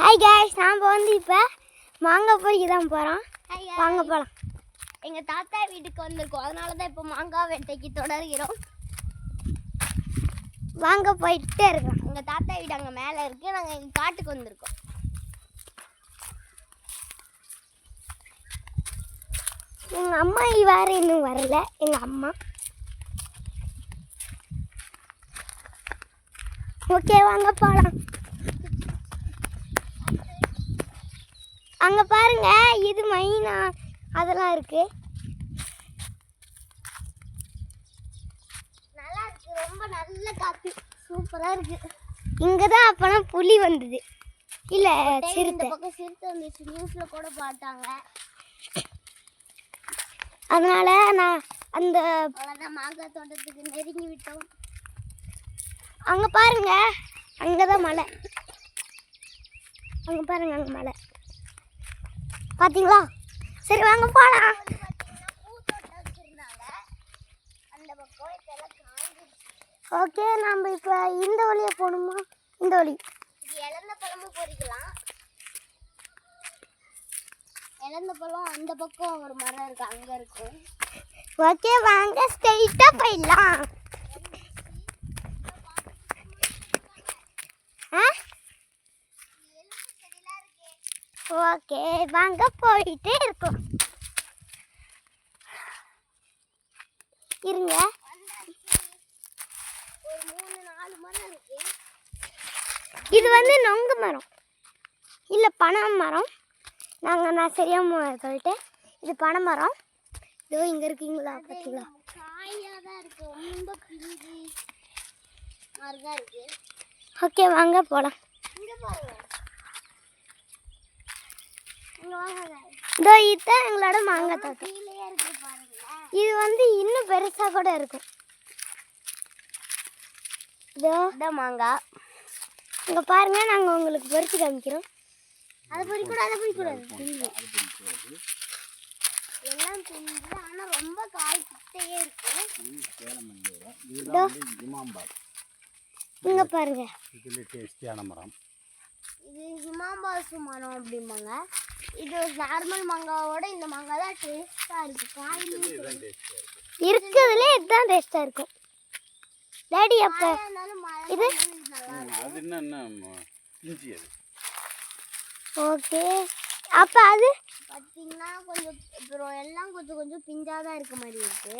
Hi guys நாம் வந்து இப்போ மாங்காய் பறிக்க தான் போகிறோம். வாங்க போகலாம். எங்கள் தாத்தா வீட்டுக்கு வந்திருக்கோம், அதனால தான் இப்போ மாங்காய் வெட்டைக்கு தொடர்கிறோம். வாங்க போயிட்டே இருக்கோம். எங்கள் தாத்தா வீடு அங்கே மேலே இருக்குது, நாங்கள் எங்கள் காட்டுக்கு வந்திருக்கோம். எங்கள் அம்மா வேறு இன்னும் வரல. எங்கள் அம்மா ஓகே வாங்க போகலாம். அங்கே பாருங்க, இது மைனா அதெல்லாம் இருக்கு. நல்லா இருக்கு, ரொம்ப நல்ல காற்று, சூப்பராக இருக்கு. இங்கே தான் அப்போலாம் புலி வந்தது, இல்லை சிறுத்தை. பக்கம் சிறுத்தை வந்துச்சு, நியூஸில் கூட பார்த்தாங்க. அதனால நான் அந்த மாங்காய் தோட்டத்துக்கு நெருங்கி விட்டோம். அங்கே பாருங்க, அங்கே தான் மலை. அங்கே பாருங்க, அங்கே மலை பார்த்தீங்களா? சரி வாங்க போகலாம். ஓகே, நம்ம இப்போ இந்த வழியை போகணுமா? இந்த வழி இழந்த பழமும் பொறிக்கலாம். இழந்த பழம் அந்த பக்கம் ஒரு மரம் இருக்கு, அங்கே இருக்கும். ஓகே வாங்க, ஸ்ட்ரெயிட்டாக போயிடலாம். ஓகே வாங்க, போயிட்டே இருக்கோம். இருங்க, ஒரு 3-4 மரம் இருக்கு. இது வந்து நொங்கு மரம் இல்லை பனை மரம். நான் சரியாக சொல்லிட்டேன், இது பனை மரம். இதோ இங்கே இருக்கீங்களா, பார்த்தீங்களா? காயாக தான் இருக்கு, ரொம்ப பிஞ்சு மாதிரி தான் இருக்கு. ஓகே வாங்க போகலாம். இங்கே பாருங்க, இங்கே வாங்க. இதோ இதுதான் எங்களோட மாங்காய் தோட்டம். கீழே இருக்கு பாருங்க. இது வந்து இன்னும் பெருசாக கூட இருக்கும். இதோ மாங்காய் இங்கே பாருங்க, நாங்கள் உங்களுக்கு பறித்து காமிக்கிறோம். அதை பறிக்கூடாது, அதை பறிக்கூடாது. எல்லாம் பிஞ்சு, ஆனால் ரொம்ப காய் கிட்டையே இருக்கு. இங்கே பாருங்க, டேஸ்டியான மரம். இது ஹிமாம்பாசு மரம் அப்படிம்பாங்க. இது நார்மல் மாங்காவோட இந்த மாங்காய் தான் டேஸ்ட்டாக இருக்குது. காயிலும் இருக்கிறதுலே இதுதான் டேஸ்ட்டாக இருக்கும். டேடி அப்போ இது அது என்ன இஞ்சி அது. ஓகே, அப்போ அது பார்த்தீங்கன்னா கொஞ்சம் அப்புறம் எல்லாம் கொஞ்சம் கொஞ்சம் பிஞ்சாக தான் இருக்க மாதிரி இருக்கு.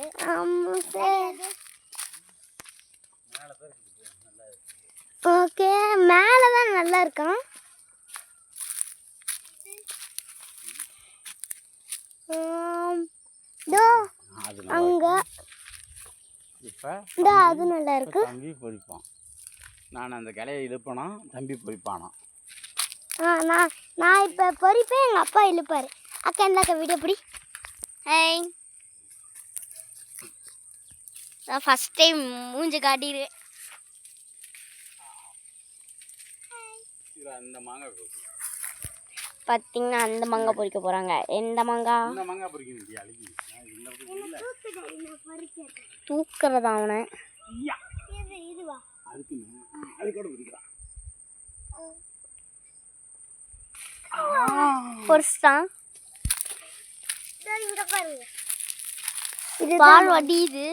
ஓகே, மேலே தான் நல்லா இருக்கும். அங்கே இதோ அது நல்லா இருக்கு. தம்பி பொறிப்பான், நான் அந்த கிளையை இழுப்பேனா, தம்பி பொறிப்பானா. நான் இப்போ பொறிப்பேன், எங்கள் அப்பா இழுப்பார். அக்கா இருந்தாக்கா வீடியோ பிடி. ஹேய், நான் ஃபஸ்ட் டைம் மூஞ்சி காட்டிடுவேன். இந்த மாங்காய் பார்த்தீங்கன்னா அந்த மாங்காய் பொறிக்க போகிறாங்க. எந்த மாங்காய்? இந்த மாங்காய் பொறிக்க முடியாது, தூக்கிறதா அவனை. பொறிச்சிட்டான். இது பால் வடியுது,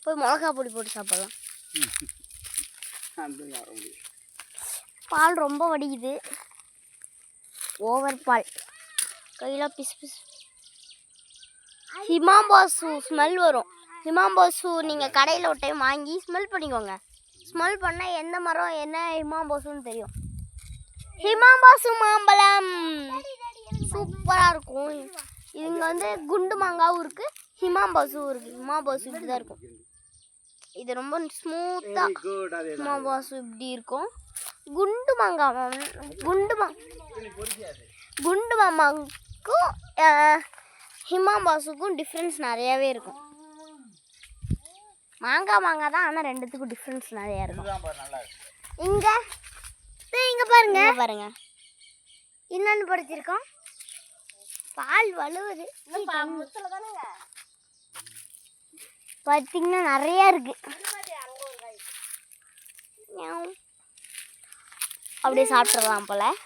போய் மிளகா பொடி போட்டு சாப்பிடலாம். பால் ரொம்ப வடியுது, ஓவர் பால். கையில் பிஸ் பிஸ். ஹிமாம்பாசு ஸ்மெல் வரும். ஹிமாம்பாசு நீங்கள் கடையில் ஒரு டைம் வாங்கி ஸ்மெல் பண்ணிக்கோங்க. ஸ்மெல் பண்ணால் எந்த மரம் என்ன ஹிமாம்பாசுன்னு தெரியும். ஹிமாம்பாசு மாம்பழம் சூப்பராக இருக்கும். இங்கே வந்து குண்டு மாங்காவும் இருக்குது, ஹிமாம்பாசும் இருக்குது. ஹிமாம்பாசு இப்படி தான் இருக்கும். இது ரொம்ப ஸ்மூத்தாக ஹிமாம்பாசு இப்படி இருக்கும். குண்டு மாங்காய் குண்டு மாமாவுக்கும் ஹிமாம்பாசுக்கும் டிஃப்ரென்ஸ் நிறையாவே இருக்கும். மாங்காய் தான், ஆனால் ரெண்டுத்துக்கும் டிஃப்ரென்ஸ் நிறையா இருக்கும். இங்கே பாருங்க பாருங்க, என்னென்னு படிச்சிருக்கோம். பால் வலுவுது. பார்த்தீங்கன்னா நிறையா இருக்குது. அப்படியே சாப்பிட்றலாம் போல்.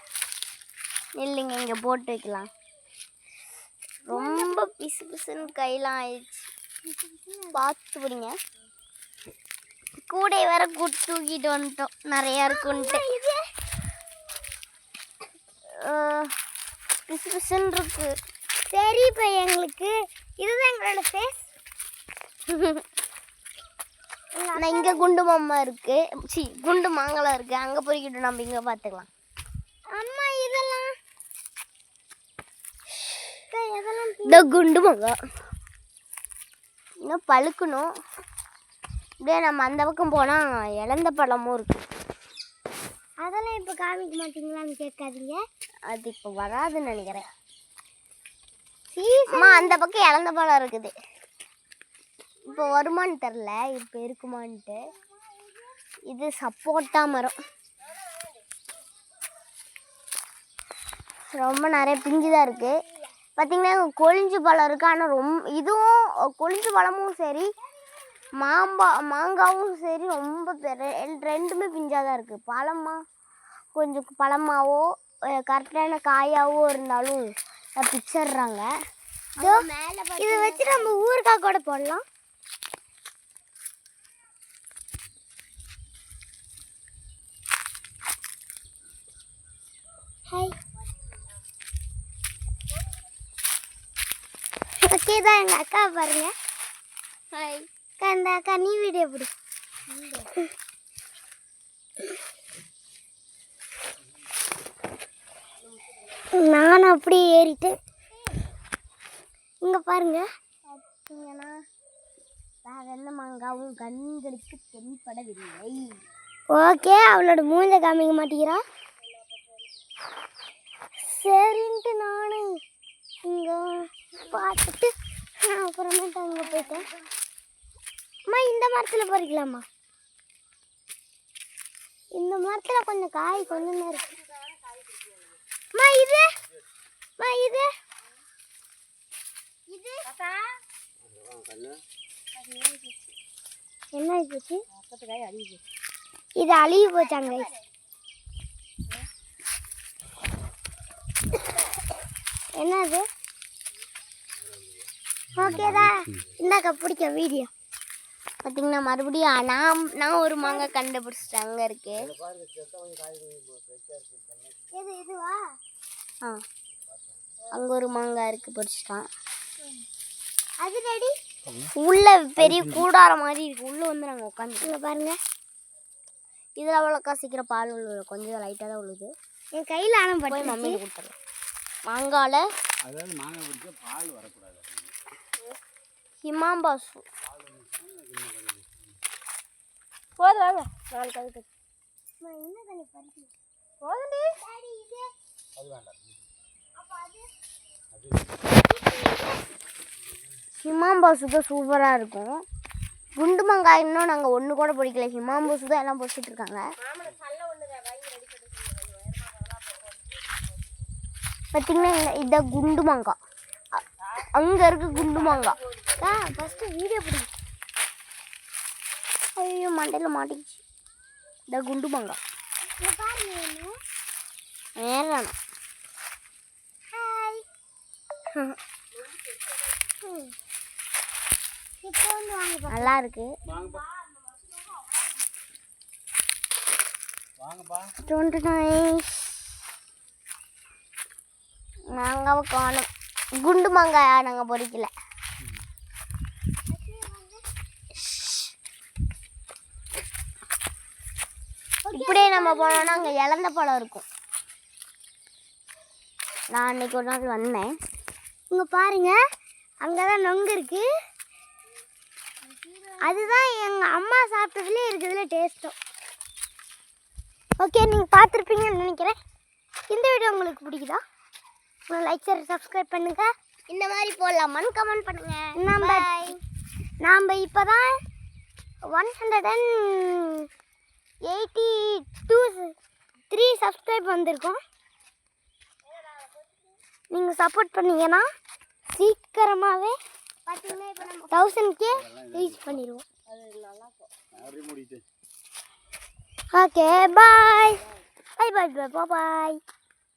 இல்லைங்க, இங்கே போட்டு வைக்கலாம். ரொம்ப பிசு பிசுன்னு கையெல்லாம் ஆயிடுச்சு. பார்த்து பிடிங்க. கூடை வேற தூக்கிட்டு வந்துட்டோம், நிறையா இருக்குன்ட்டு. பிசு பிசுன்னு இருக்கு. சரி, இப்போ எங்களுக்கு இதுதான் எங்களோட ஃபேஸ். ஆனால் இங்கே குண்டு மாமா இருக்கு, குண்டு மாங்கலாம் இருக்கு. அங்கே பொறிக்கிட்டு நம்ம இங்கே பார்த்துக்கலாம். அம்மா இதெல்லாம் இந்த குண்டு மாங்காய் இன்னும் பழுக்கணும். இப்படியே நம்ம அந்த பக்கம் போனால் இழந்த பழமும் இருக்கு. அதெல்லாம் இப்போ காமிக்க மாட்டீங்களான்னு கேட்காதீங்க, அது இப்போ வராதுன்னு நினைக்கிறேன். அம்மா அந்த பக்கம் இழந்த பழம் இருக்குது. இப்போ வருமானு தெரில, இப்போ இருக்குமான்ட்டு. இது சப்போட்டா மரம், ரொம்ப நிறைய பிஞ்சு தான் இருக்குது. பார்த்திங்கன்னா கொழிஞ்சு பழம் இருக்குது. ஆனால் இதுவும் கொழிஞ்சு பழமும் சரி, மாங்காவும் சரி ரொம்ப ரெண்டுமே பிஞ்சாக தான் இருக்குது. கொஞ்சம் பழமாவோ கரெக்டான காயாவோ இருந்தாலும் பிச்சிடுறாங்க. இதை வச்சு நம்ம ஊறுகாய் கூட போடலாம். ஹாய், ஓகே தான். எங்கள் அக்கா பாருங்க. ஹாய் அக்கா, இந்த அக்கா நீ வீடியோ பிடி. நானும் அப்படியே ஏறிட்டேன். இங்கே பாருங்க. பார்த்தீங்கன்னா வேற மாங்காவும் கண்களுக்கு தென்படவில்லை. ஓகே, அவளோட மூஞ்ச காமிக்க மாட்டேங்கிறா. சரின்ட்டு நானு இங்கே பார்த்துட்டு அப்புறமேட்டு அங்கே போயிட்டேன். அம்மா இந்த மரத்தில் பறிக்கலாமா? இந்த மரத்தில் கொஞ்சம் காய் கொஞ்சம் தான் இருக்கு. அம்மா இது என்ன ஆயிப்போச்சு? இது அழுகி போச்சாங்க. என்னது? ஓகேதா, இந்தாக்கா பிடிக்க வீடியோ. பார்த்தீங்கன்னா மறுபடியும் நான் ஒரு மாங்காய் கண்டுபிடிச்சிட்டேன். அங்கே இருக்கு. இதுவா? அங்கே ஒரு மாங்காய் இருக்கு, பிடிச்சிட்டான். அது ரெடி. உள்ள பெரிய கூடாரம் மாதிரி இருக்கு. உள்ள வந்து நாங்கள் உட்காந்து பாருங்க. இதில் அவ்வளோக்கா சீக்கிரம் பால் உள்ள கொஞ்சம் லைட்டாக தான் உழுது. என் கையில் ஆனால் போய் மம்மிக்கு கொடுத்துருவேன். மாங்காயில் அதாவது மாங்காய் பிடிச்சா பால் வரக்கூடாது. ஹிமாம்பாசு போதும், வாங்க 4 கழுத்து. என்ன தண்ணி பறிச்சு போதுண்டி. அது வேண்டாம். ஹிமாம்பாசு தான் சூப்பராக இருக்கும். குண்டு மாங்காய் இன்னும் நாங்கள் ஒன்று கூட பிடிக்கல. ஹிமாம்பாசு தான் எல்லாம் பிடிச்சிட்டு இருக்காங்க. பார்த்தீங்கன்னா இதை குண்டு மாங்காய், அங்கே இருக்கு குண்டு மாங்காய். ஃபஸ்ட்டு வீடியோ பிடி. ஐயோ மண்டையில் மாட்டிக்கிச்சு. இந்த குண்டு மாங்காய் நேரம். ஹாய், இப்போ வந்து வாங்க. நல்லா இருக்கு. வாங்கப்பா. ரொம்ப நைஸ். மாங்காவை காணும். குண்டு மாங்காயா நாங்கள் பொறிக்கல. இப்படியே நம்ம போனோம்னா அங்கே இழந்த பழம் இருக்கும். நான் அன்னைக்கு ஒரு நாள் வந்தேன். இங்கே பாருங்க, அங்கே தான் நொங்கு இருக்கு. அதுதான் எங்கள் அம்மா சாப்பிட்டதுலேயே இருக்கிறதுல டேஸ்ட்டும். ஓகே, நீங்கள் பார்த்துருப்பீங்கன்னு நினைக்கிறேன். இந்த வீடியோ உங்களுக்கு பிடிக்குதா? லைக் ஷேர் சப்ஸ்கிரைப் பண்ணுங்க. இந்த மாதிரி போடலாமான்னு கமெண்ட் பண்ணுங்க. நாம் இப்போ தான் 182 சப்ஸ்கிரைப் வந்திருக்கோம். நீங்கள் சப்போர்ட் பண்ணீங்கன்னா சீக்கிரமாகவே பார்த்தீங்கன்னா இப்போ நம்ம 1000K ரீச் பண்ணிடுவோம். மூடிட்டு. ஓகே, பாய். பை பாய் பாய் பாய்